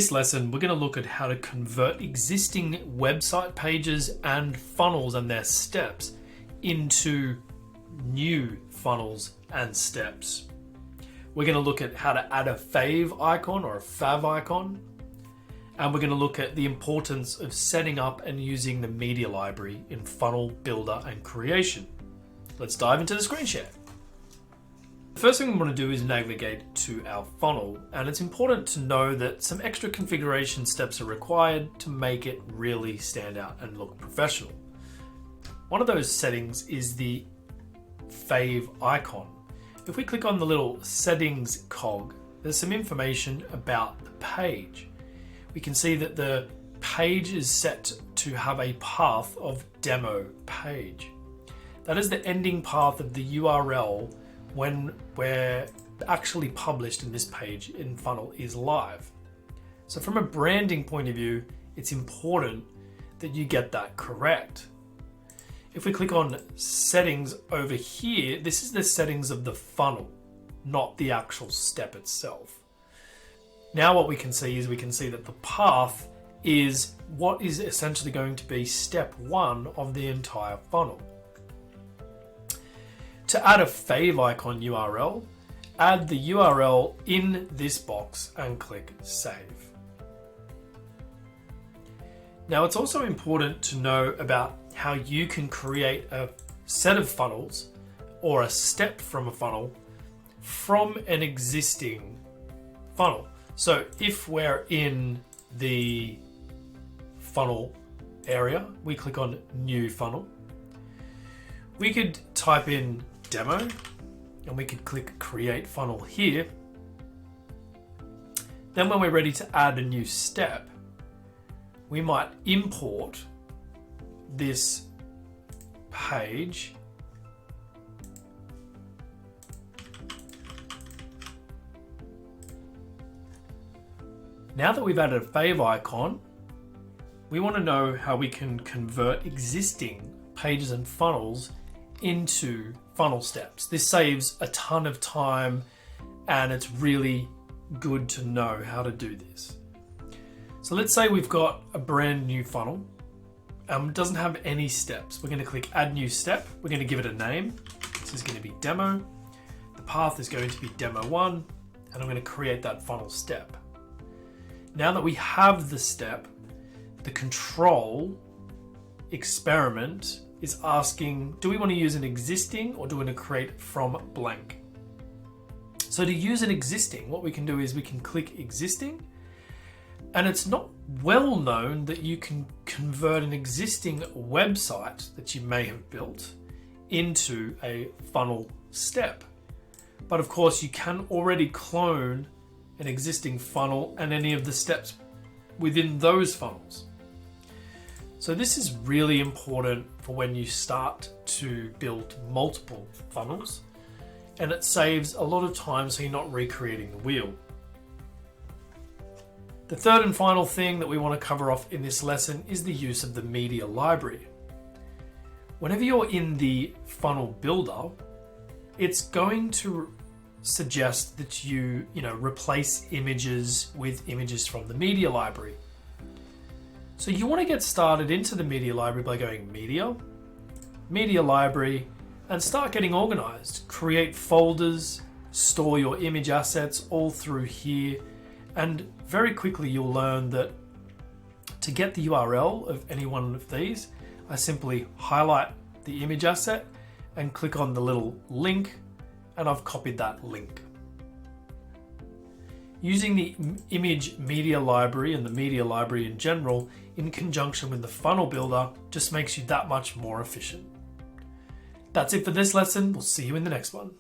this lesson, we're going to look at how to convert existing website pages and funnels and their steps into new funnels and steps. We're going to look at how to add a fave icon or a fav icon. And we're going to look at the importance of setting up and using the media library in funnel builder and creation. Let's dive into the screen share. The first thing we want to do is navigate to our funnel, and it's important to know that some extra configuration steps are required to make it really stand out and look professional. One of those settings is the fave icon. If we click on the little settings cog, there's some information about the page. We can see that the page is set to have a path of demo page. That is the ending path of the URL when we're actually published in this page in funnel is live. So from a branding point of view, it's important that you get that correct. If we click on settings over here, this is the settings of the funnel, not the actual step itself. Now what we can see is that the path is what is essentially going to be step one of the entire funnel. To add a fave icon URL, add the URL in this box and click save. Now it's also important to know about how you can create a set of funnels or a step from a funnel from an existing funnel. So if we're in the funnel area, we click on new funnel. We could type in demo and we could click create funnel here. Then when we're ready to add a new step, we might import this page Now that we've added a fave icon, we want to know how we can convert existing pages and funnels into funnel steps. This saves a ton of time and it's really good to know how to do this. So let's say we've got a brand new funnel. It doesn't have any steps. We're going to click add new step. We're going to give it a name. This is going to be demo. The path is going to be demo 1 and I'm going to create that funnel step. Now that we have the step, the control experiment is asking, do we want to use an existing or do we want to create from blank? So to use an existing, what we can do is we can click existing, and it's not well known that you can convert an existing website that you may have built into a funnel step. But of course you can already clone an existing funnel and any of the steps within those funnels. So this is really important for when you start to build multiple funnels, and it saves a lot of time so you're not recreating the wheel. The third and final thing that we want to cover off in this lesson is the use of the media library. Whenever you're in the funnel builder, it's going to suggest that you replace images with images from the media library. So you want to get started into the media library by going media library, and start getting organized. Create folders, store your image assets all through here, and very quickly you'll learn that to get the URL of any one of these, I simply highlight the image asset and click on the little link, and I've copied that link. Using the image media library and the media library in general in conjunction with the funnel builder just makes you that much more efficient. That's it for this lesson. We'll see you in the next one.